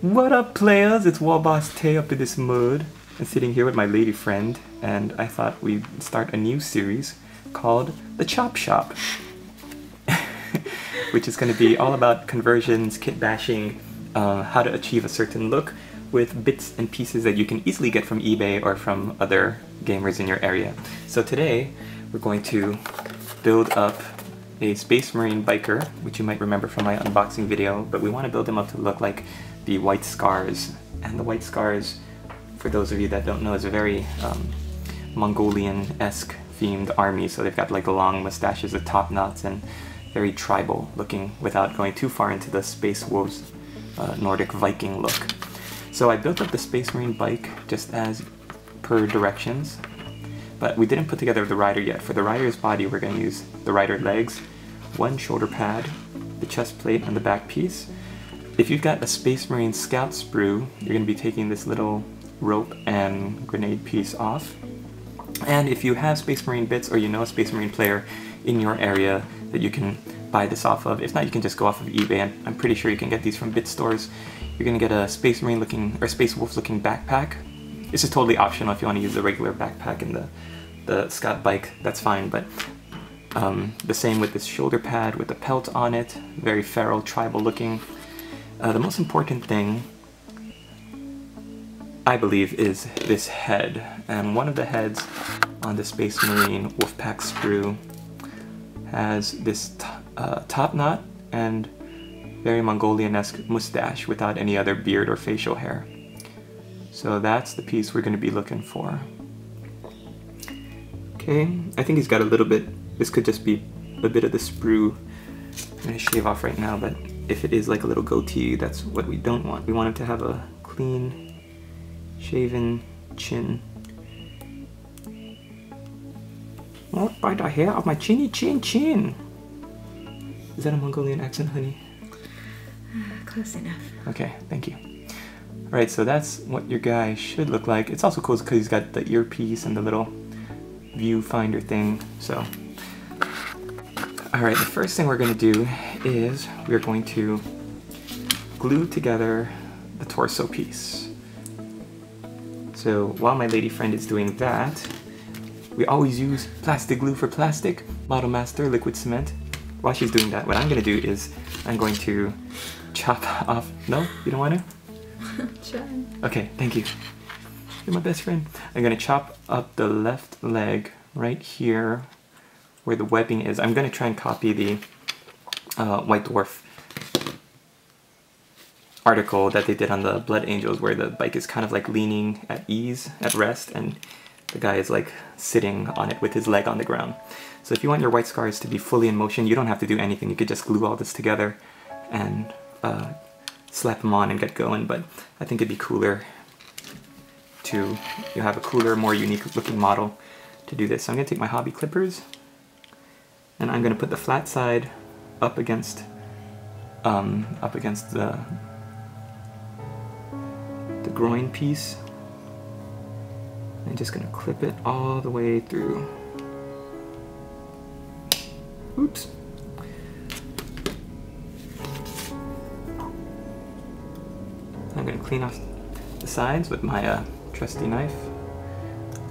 What up, players? It's Warboss Tay up in this mode. I'm sitting here with my lady friend, and I thought we'd start a new series called The Chop Shop, which is going to be all about conversions, kit bashing, how to achieve a certain look with bits and pieces that you can easily get from eBay or from other gamers in your area. So today, we're going to build up a Space Marine biker, which you might remember from my unboxing video, but we want to build him up to look like the White Scars. And the White Scars, for those of you that don't know, is a very Mongolian-esque themed army, so they've got like the long mustaches, the top knots, and very tribal looking without going too far into the Space Wolves Nordic Viking look. So I built up the Space Marine bike just as per directions, but we didn't put together the rider yet. For the rider's body, we're going to use the rider legs, one shoulder pad, the chest plate, and the back piece. If you've got a Space Marine Scout sprue, you're going to be taking this little rope and grenade piece off. And if you have Space Marine bits, or you know a Space Marine player in your area that you can buy this off of, if not, you can just go off of eBay, and I'm pretty sure you can get these from bit stores. You're going to get a Space Marine looking, or Space Wolf looking backpack. This is totally optional. If you want to use the regular backpack in the Scout bike, that's fine, but the same with this shoulder pad with the pelt on it, very feral, tribal looking. The most important thing, I believe, is this head. And one of the heads on the Space Marine Wolfpack sprue has this top knot and very Mongolian-esque mustache without any other beard or facial hair. So that's the piece we're going to be looking for. Okay, I think he's got a little bit, this could just be a bit of the sprue. I'm going to shave off right now, but if it is like a little goatee, that's what we don't want. We want him to have a clean, shaven chin. Not by the hair of my chinny chin chin. Is that a Mongolian accent, honey? Close enough. Okay, thank you. Alright, so that's what your guy should look like. It's also cool because he's got the earpiece and the little viewfinder thing, so. Alright, the first thing we're going to do is we're going to glue together the torso piece. So while my lady friend is doing that, we always use plastic glue for plastic, Model Master liquid cement. While she's doing that, what I'm going to do is I'm going to chop off, no? You don't want to? Sure. Okay, thank you. You're my best friend. I'm going to chop up the left leg right here where the webbing is. I'm going to try and copy the White Dwarf article that they did on the Blood Angels, where the bike is kind of like leaning at ease, at rest, and the guy is like sitting on it with his leg on the ground. So if you want your White Scars to be fully in motion, you don't have to do anything. You could just glue all this together and slap them on and get going, but I think it'd be cooler to have a cooler, more unique looking model to do this. So I'm going to take my hobby clippers, and I'm going to put the flat side up against the groin piece. I'm just going to clip it all the way through. Oops. I'm going to clean off the sides with my trusty knife,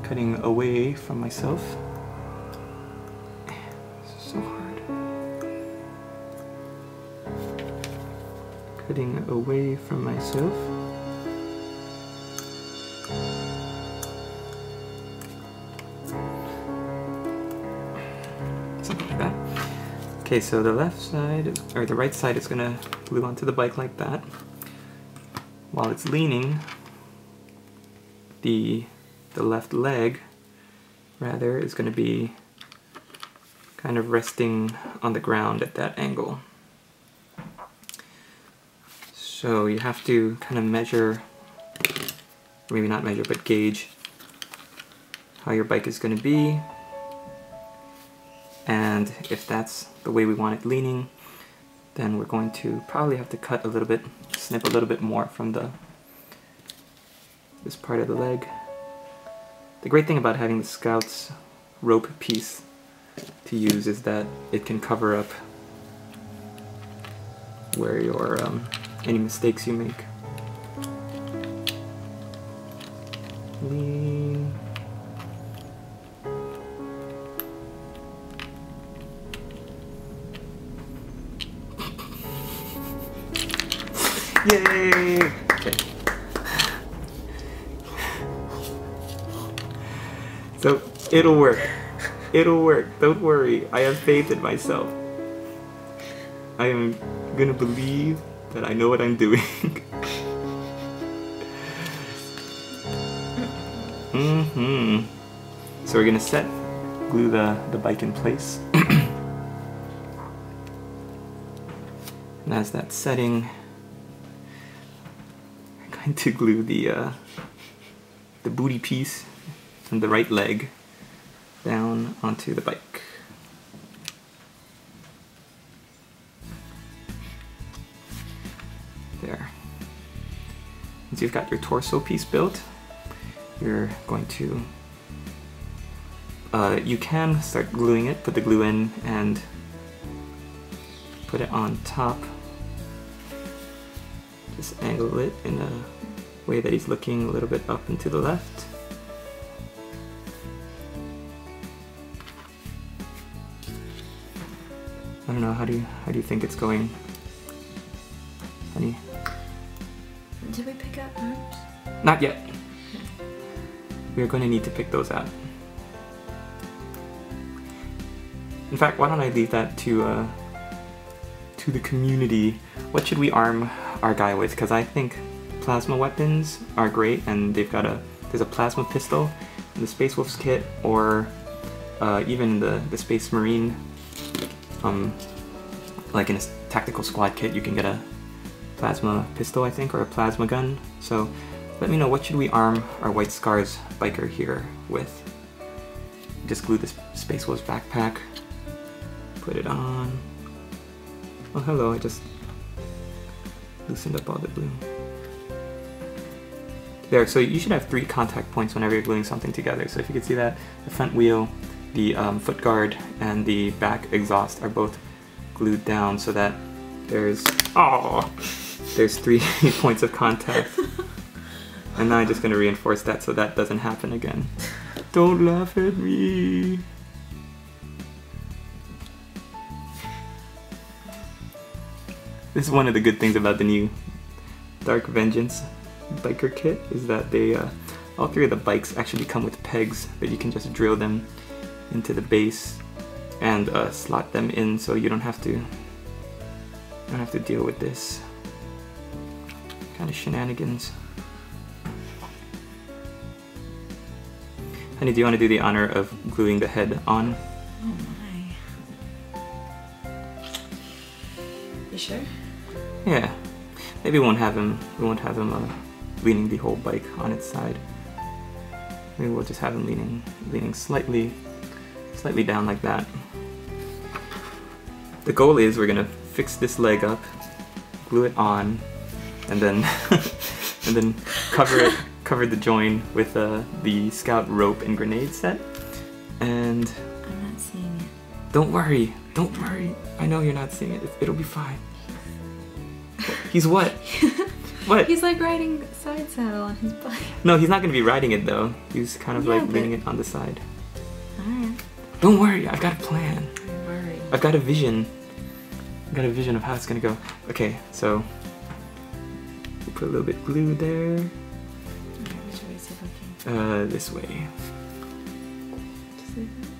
cutting away from myself. This is so hard. Cutting away from myself. Something like that. Okay, so the left side, or the right side, is going to glue onto the bike like that. While it's leaning, the left leg, rather, is going to be kind of resting on the ground at that angle. So you have to kind of measure, or maybe not measure, but gauge how your bike is going to be. And if that's the way we want it leaning, then we're going to probably have to cut a little bit, snip a little bit more from this part of the leg. The great thing about having the Scout's rope piece to use is that it can cover up where your any mistakes you make. lean. Yay! Okay. So, it'll work. It'll work. Don't worry. I have faith in myself. I am gonna believe that I know what I'm doing. So we're gonna glue the bike in place. And as that's setting, we're going to glue the booty piece and the right leg down onto the bike. There. Once you've got your torso piece built, you're going to you can start gluing it, put the glue in and put it on top. Just angle it in a way that he's looking a little bit up and to the left. I don't know, how do you think it's going, honey? Did we pick up arms? Not yet. We're going to need to pick those out. In fact, why don't I leave that to the community? What should we arm our guy with? Because I think plasma weapons are great, and there's a plasma pistol in the Space Wolves kit, or even the Space Marine, like in a tactical squad kit, you can get a plasma pistol, I think, or a plasma gun. So let me know, what should we arm our White Scars biker here with? Just glue this Space Wolves backpack, put it on. Oh hello, I just loosened up all the glue. There, so you should have 3 contact points whenever you're gluing something together. So if you can see that, the front wheel, the foot guard, and the back exhaust are both glued down so that there's 3 points of contact. And now I'm just gonna reinforce that so that doesn't happen again. Don't laugh at me. This is one of the good things about the new Dark Vengeance biker kit, is that they, all 3 of the bikes actually come with pegs that you can just drill them into the base and slot them in, so you don't have to deal with this kind of shenanigans. Honey, do you want to do the honor of gluing the head on? Oh my. You sure? Yeah. Maybe we won't have him leaning the whole bike on its side. Maybe we'll just have him leaning slightly down like that. The goal is we're gonna fix this leg up, glue it on, and then and then cover the join with the scout rope and grenade set. And I'm not seeing it. Don't worry. I know you're not seeing it. It'll be fine. He's what? What? He's like riding side saddle on his bike. No, he's not gonna be riding it though. He's kind of like leaning it on the side. Alright. Don't worry, I've got a plan. I'm worried. I've got a vision. I've got a vision of how it's gonna go. Okay, so we'll put a little bit of glue there. Okay, which way is it looking? This way. Just like that?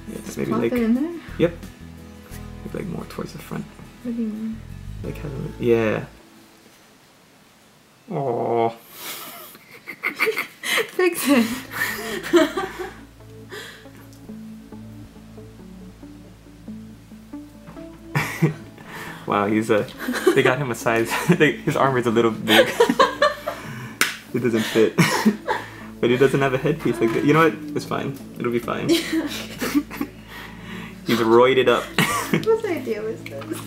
Yeah, just maybe Plop like, it in there? yep. Maybe like more towards the front. What do you mean? Like having, yeah. Oh. Fix it. Wow, they got him a size, his armor's a little big. It doesn't fit. But he doesn't have a headpiece like that. You know what? It's fine. It'll be fine. He's roided up. Whose idea was this?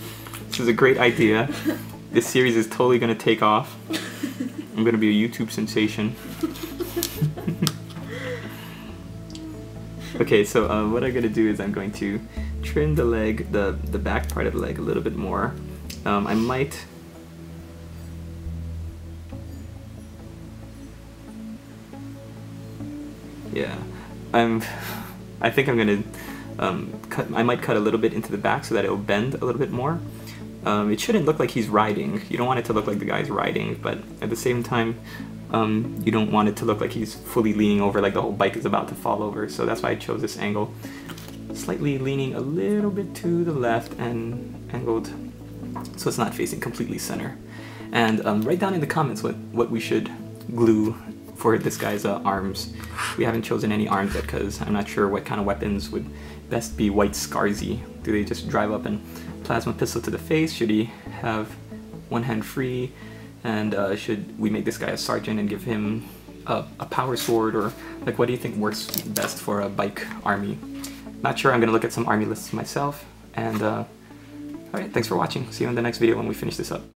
This is a great idea. This series is totally gonna take off. I'm gonna be a YouTube sensation. Okay, so what I'm gonna do is I'm going to trim the leg, the back part of the leg a little bit more. I might Yeah, I think I'm gonna I might cut a little bit into the back so that it'll bend a little bit more. It shouldn't look like he's riding. You don't want it to look like the guy's riding, but at the same time, you don't want it to look like he's fully leaning over, like the whole bike is about to fall over. So that's why I chose this angle. Slightly leaning a little bit to the left and angled so it's not facing completely center. And write down in the comments what we should glue for this guy's arms. We haven't chosen any arms yet because I'm not sure what kind of weapons would best be white Scarzy. Do they just drive up and plasma pistol to the face? Should he have one hand free? And should we make this guy a sergeant and give him a power sword? Or like, what do you think works best for a bike army? Not sure. I'm gonna look at some army lists myself. And alright, thanks for watching. See you in the next video when we finish this up.